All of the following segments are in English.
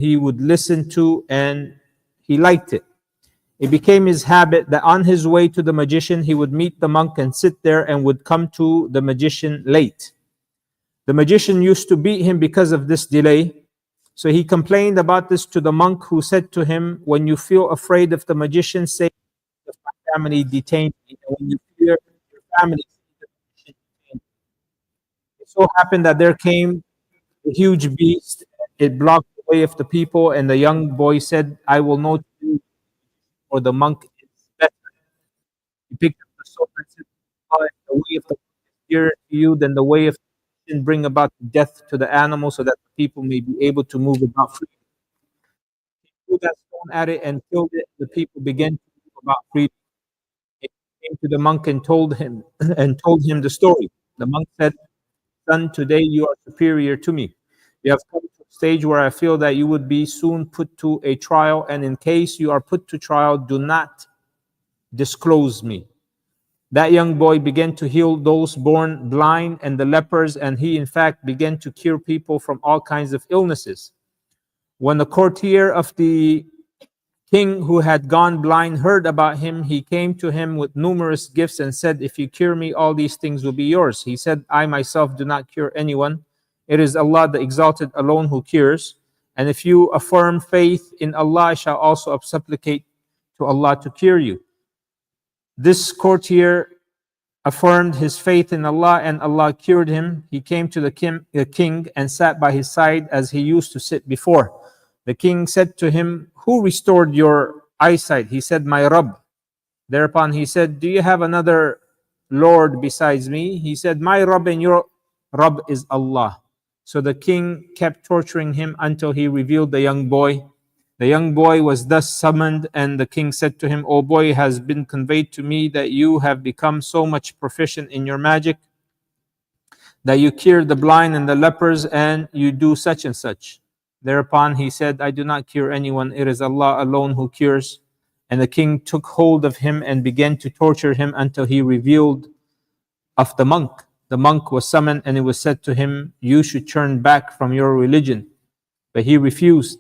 he would listen to, and he liked it. It became his habit that on his way to the magician, he would meet the monk and sit there and would come to the magician late. The magician used to beat him because of this delay. So he complained about this to the monk, who said to him, "When you feel afraid of the magician, say, if my family detained me. And when you fear your family, say, the magician detained me." It so happened that there came a huge beast. It blocked the way of the people, and the young boy said, "I will know to you, or the monk is better." He picked up the sword and said, "Oh, if the way of the monk is dearer to you than the way of the magician, bring about death to the animal so that the people may be able to move about freely." He threw that stone at it and killed it. The people began to move about freely. He came to the monk and told him the story. The monk said, "Son, today you are superior to me. You have come to a stage where I feel that you would be soon put to a trial, and in case you are put to trial, do not disclose me." That young boy began to heal those born blind and the lepers, and he in fact began to cure people from all kinds of illnesses. When the courtier of the king who had gone blind heard about him, he came to him with numerous gifts and said, "If you cure me, all these things will be yours." He said, "I myself do not cure anyone. It is Allah the Exalted alone who cures. And if you affirm faith in Allah, I shall also supplicate to Allah to cure you." This courtier affirmed his faith in Allah, and Allah cured him. He came to the king and sat by his side as he used to sit before. The king said to him, "Who restored your eyesight?" He said, "My Rubb." Thereupon he said, "Do you have another Lord besides me?" He said, "My Rubb and your Rubb is Allah." So the king kept torturing him until he revealed the young boy. The young boy was thus summoned, and the king said to him, "O boy, it has been conveyed to me that you have become so much proficient in your magic that you cure the blind and the lepers, and you do such and such." Thereupon he said, "I do not cure anyone. It is Allah alone who cures." And the king took hold of him and began to torture him until he revealed of the monk. The monk was summoned, and it was said to him, "You should turn back from your religion." But he refused.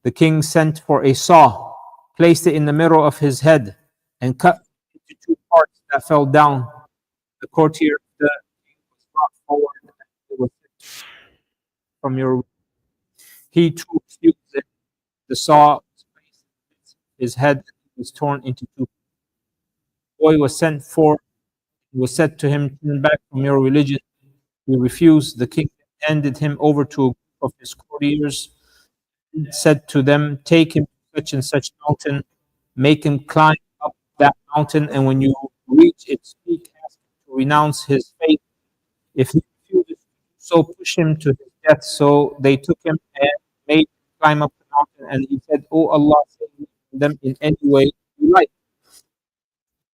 The king sent for a saw, placed it in the middle of his head, and cut into two parts that fell down. The courtier of the king was brought forward, and it was said, "From your..." He too refused it. The saw was placed in his head, and it was torn into two. The boy was sent for. It was said to him, "Turn back from your religion." He refused. The king handed him over to a group of his courtiers, said to them, "Take him to such and such mountain, make him climb up that mountain, and when you reach its peak, ask him to renounce his faith. If he refuses, so push him to his death." So they took him and made him climb up the mountain, and he said, "O Allah, save me from them in any way you like."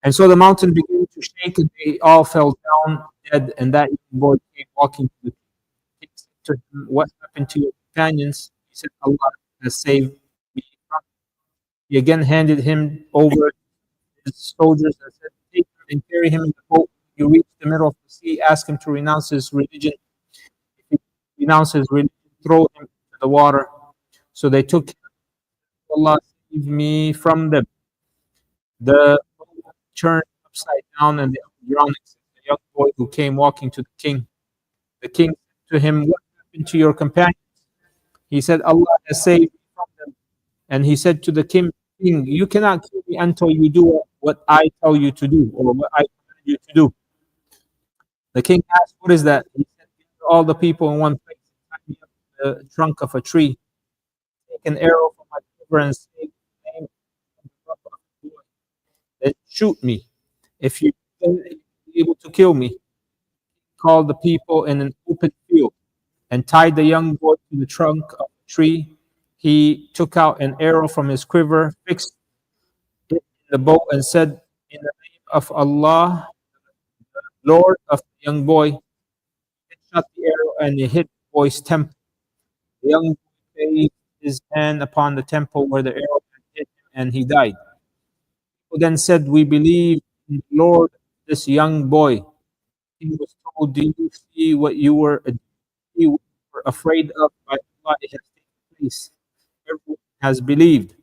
And so the mountain began to shake, and they all fell down dead, and that young boy came walking to the king. He said to him, "What happened to your companions?" He said, "Allah has saved me from them." He again handed him over to his soldiers and said, "Take him and carry him in the boat. When you reach the middle of the sea, ask him to renounce his religion. If he renounces his religion, throw him into the water." So they took him. Allah save me from them. The boat turned upside down, and they were drowning. The young boy who came walking to the king. The king said to him, "What happened to your companions?" He said, "Allah has saved me from them." And he said to the king, "You cannot kill me until you do what I tell you to do, or what I command you to do." The king asked, "What is that?" He said, "Gather all the people in one place, tie me up to the trunk of a tree, take an arrow from my quiver and say the name of the Prophet of the boy, then shoot me. If you will be able to kill me." Called the people in an open field and tied the young boy to the trunk of the tree. He took out an arrow from his quiver, fixed it in the bow, and said, "In the name of Allah, Lord of the young boy," it shot the arrow and it hit the boy's temple. The young boy placed his hand upon the temple where the arrow had hit him, and he died. People then said, "We believe in the Lord of this young boy." He was told, "Do you see what you were afraid of? By Allah, it has taken place." has believed.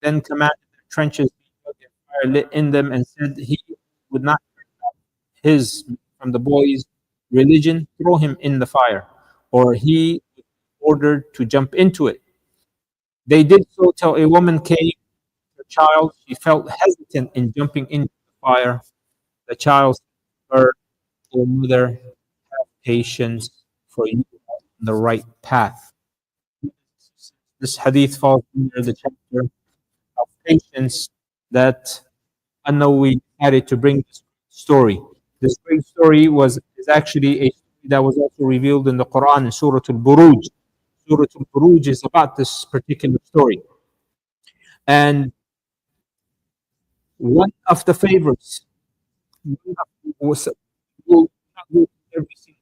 Then commanded the trenches be dug and fire lit in them, and said, he would not his from the boy's religion, throw him in the fire, or he would be ordered to jump into it. They did so till a woman came, her child. She felt hesitant in jumping into the fire. The child said to her, O mother, have patience, for you are on the right path. This hadith falls under the chapter of patience that An-Nawawi added to bring this story. This great story is actually a story that was also revealed in the Quran in Surah Al-Buruj. Surah Al-Buruj is about this particular story. And one of the favorites, we'll not go through every single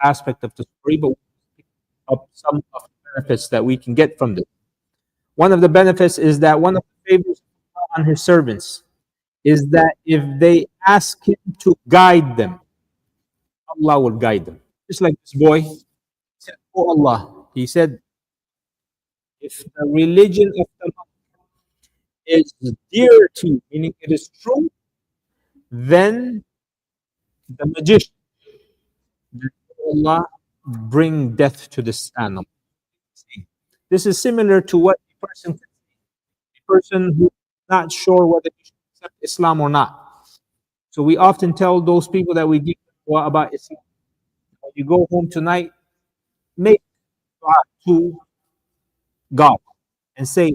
aspect of the story, but we'll pick up some of the benefits that we can get from this. One of the benefits is that one of the favors on his servants is that if they ask him to guide them, Allah will guide them. Just like this boy said, Oh Allah, he said, if the religion of the monk is dear to you, meaning it is true, then the magician, Allah, bring death to this animal. This is similar to what a person who is not sure whether he should accept Islam or not. So we often tell those people that we give dua about Islam, when you go home tonight, make dua to God and say,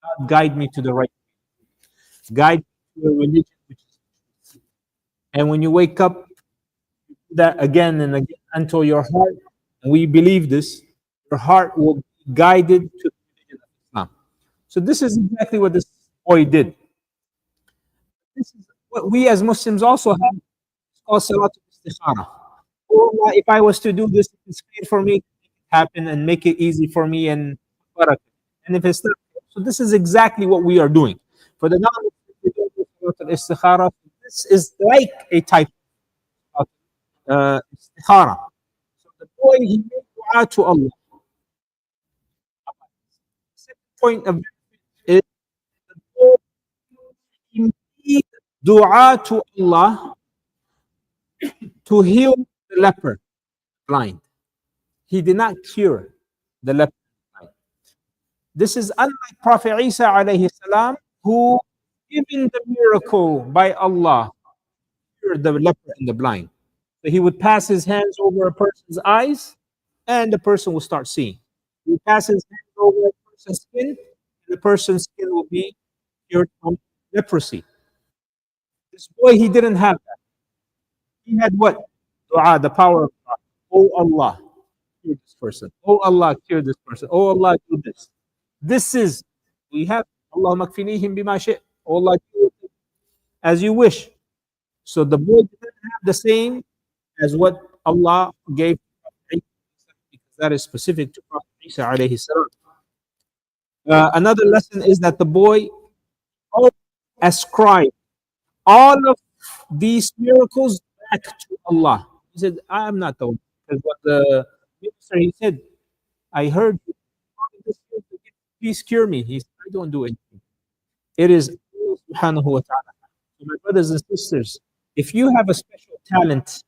God, guide me to the right way. Guide me to a religion which is true. And when you wake up, do that again and again until your heart, and we believe this, your heart will be guided to the religion of Islam. So this is exactly what this boy did. This is what we as Muslims also have. It's called Salat al-Istikhara. Oh Allah, if I was to do this, it's clear for me, make it happen and make it easy for me, and barakah. And if it's not, so this is exactly what we are doing. For the non-Muslims, Salat al-Istikhara, this is like a type of istikhara. So the boy, he made dua to Allah. The second point of is the boy, he made dua to Allah to heal the leper blind. He did not cure the leper blind. This is unlike Prophet Isa alayhi salam, who given the miracle by Allah, cured the leper and the blind. So he would pass his hands over a person's eyes, and the person will start seeing. He would pass his hands over a person's skin, and the person's skin will be cured from leprosy. This boy, he didn't have that. He had what? Dua, the power of God. Oh Allah, cure this person. Oh Allah, cure this person. Oh Allah, do this. This is, we have, Allahumma kfinihim bima shi'. Oh Allah, do it as you wish. So the boy didn't have the same as what Allah gave to Prophet Isa, because that is specific to Prophet Isa alayhi salam. Another lesson is that the boy ascribed all of these miracles back to Allah. He said, I am not the one. Because what the minister, he said, I heard you. Please cure me. He said, I don't do anything. It is Allah subhanahu wa ta'ala. So my brothers and sisters, if you have a special talent,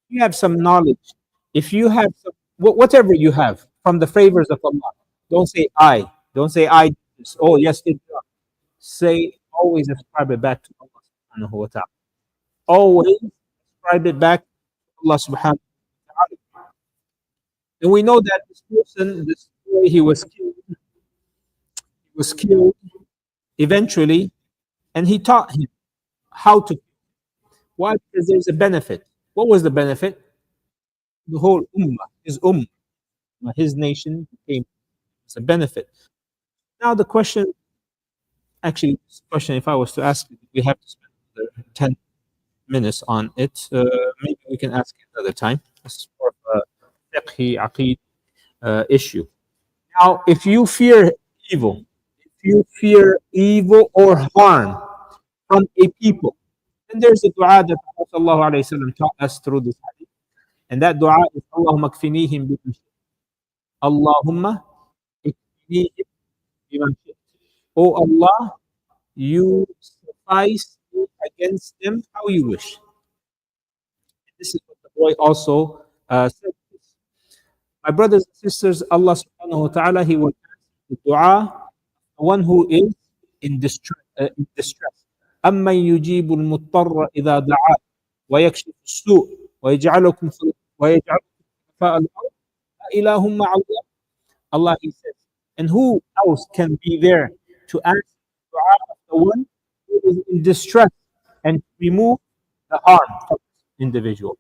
if you have some knowledge, if you have some, whatever you have from the favors of Allah, don't say I. Don't say I did this. Oh, yes, it does. Say, always ascribe it back to Allah subhanahu wa ta'ala. Always ascribe it back to Allah subhanahu wa ta'ala. And we know that this person, this boy, he was killed. He was killed eventually, and he taught him how to kill. Why? Because there's a benefit. What was the benefit? The whole ummah, his nation became a benefit. Now the question, actually, this question, if I was to ask, we have to spend another 10 minutes on it. Maybe we can ask it another time. This is more of a fiqhi, aqid issue. Now, if you fear evil, or harm from a people, then there's a dua that the Prophet ﷺ taught us through this hadith. And that dua is Allahumma kfinihim bi Allahumma ikfinihim O Allah, you suffice against them how you wish. This is what the boy also said. My brothers and sisters, Allah subhanahu wa ta'ala, He will answer the dua, the one who is in distress. أَمَّنْ يُجِيبُ الْمُضْطَرَّ إِذَا دَعَاهُ وَيَكْشِفُ السُّوءَ وَيَجْعَلُكُمْ خُلَفَاءَ الْأَرْضِ أَإِلَٰهٌ مَّعَ اللَّهِ. Allah, He says, and who else can be there to answer the dua of the one who is in distress and remove the harm from the individual?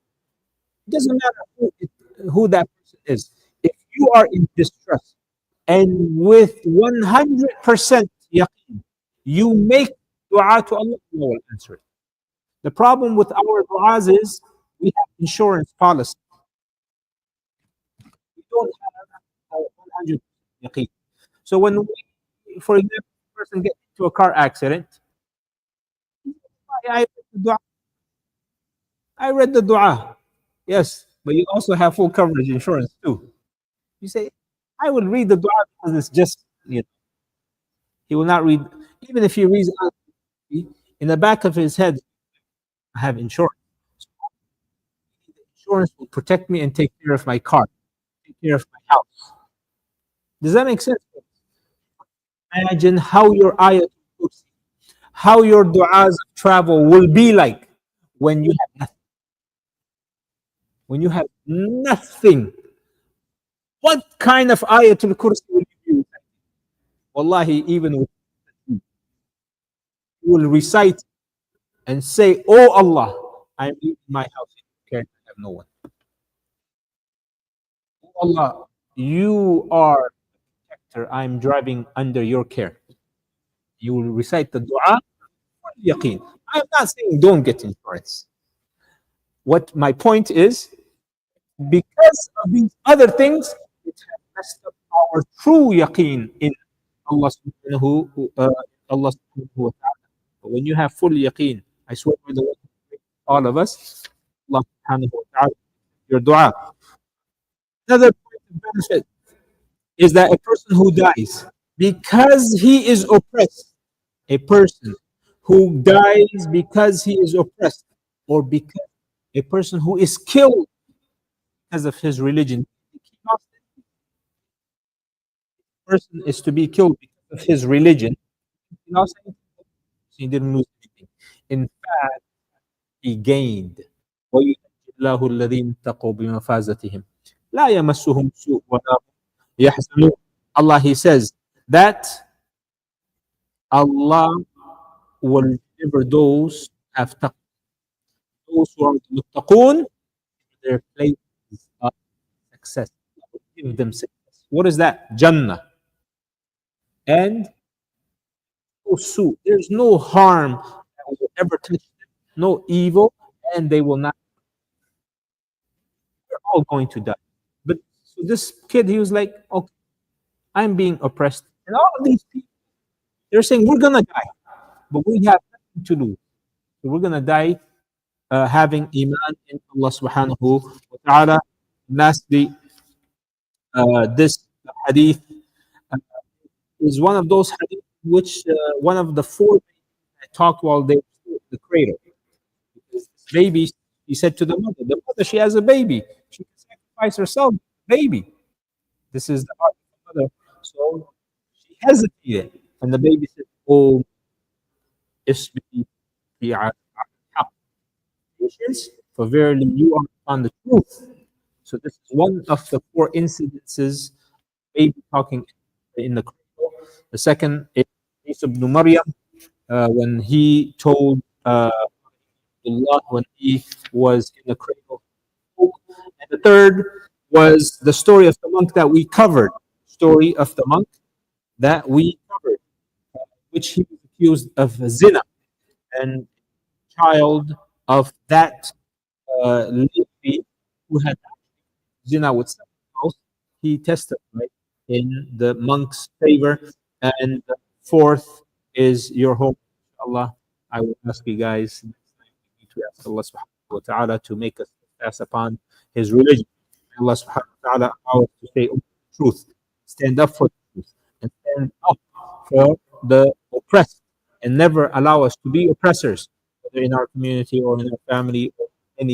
It doesn't matter who that person is. If you are in distress and with 100% yaqeen, you make dua to Allah, Allah will answer it. The problem with our du'as is we have insurance policy. We don't have 100% yaqeen. So when we, for example, a person gets into a car accident, I read the dua. I read the dua. Yes, but you also have full coverage insurance too. You say, I will read the dua because it's just, he will not read. Even if he reads in the back of his head, I have insurance. So the insurance will protect me and take care of my car, take care of my house. Does that make sense? Imagine how your ayat, how your du'as of travel will be like when you have nothing. When you have nothing, what kind of ayatul kursi will you use? Wallahi, even with you will recite and say, Oh Allah, I'm leaving my house. Okay, I have no one. Oh Allah, you are the protector. I'm driving under your care. You will recite the dua for yaqeen. I'm not saying don't get insurance. What my point is, because of these other things, it has messed up our true yaqeen in Allah subhanahu, Allah subhanahu wa ta'ala. But when you have full yaqeen, I swear by the way, all of us, Allah subhanahu wa ta'ala, your dua. Another point of benefit is that a person who dies because he is oppressed, a person who dies because he is oppressed, or because a person who is killed because of his religion, person is to be killed because of his religion, he didn't lose anything. In fact, he gained. وَيُنَجِّي اللَّهُ الَّذِينَ اتَّقَوْا بِمَفَازَتِهِمْ لَا يَمَسُّهُمْ سُوءٌ وَلَا هُمْ يَحْزَنُونَ. Allah, He says that Allah will deliver those who have taqwa. Those who are muttaqoon, their place of success. Allah will give them success. What is that? Jannah. And no suit. There's no harm that will ever touch them, no evil, and they will not. We're all going to die. But so this kid, he was like, okay, I'm being oppressed. And all of these people, they're saying, we're going to die, but we have nothing to lose. So we're going to die having iman in Allah subhanahu wa ta'ala. Lastly, this hadith is one of those hadith which one of the four talked while they were in the cradle. Because this baby, he said to the mother, she has a baby. She can sacrifice herself, baby. This is the heart of the mother. So she hesitated. And the baby said, Oh, isbi patience, for verily you are on the truth. So this is one of the four incidences, baby talking in the cradle. The second is Isa ibn Maryam, when he told Allah when he was in the cradle. And the third was the story of the monk that we covered. Story of the monk that we covered, which he was accused of zina, and child of that lady who had zina with someone else, he testified in the monk's favor. And the fourth is your home. Allah, I will ask you guys to ask Allah subhanahu wa ta'ala to make us pass upon His religion. May Allah subhanahu wa ta'ala allow us to say the truth, stand up for the truth, and stand up for the oppressed and never allow us to be oppressors, whether in our community or in our family or in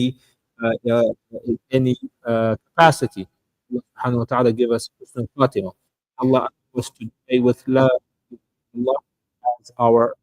any capacity. Allah subhanahu wa ta'ala give us husnul khatimah. Allah allow us to stay with love. Allah as our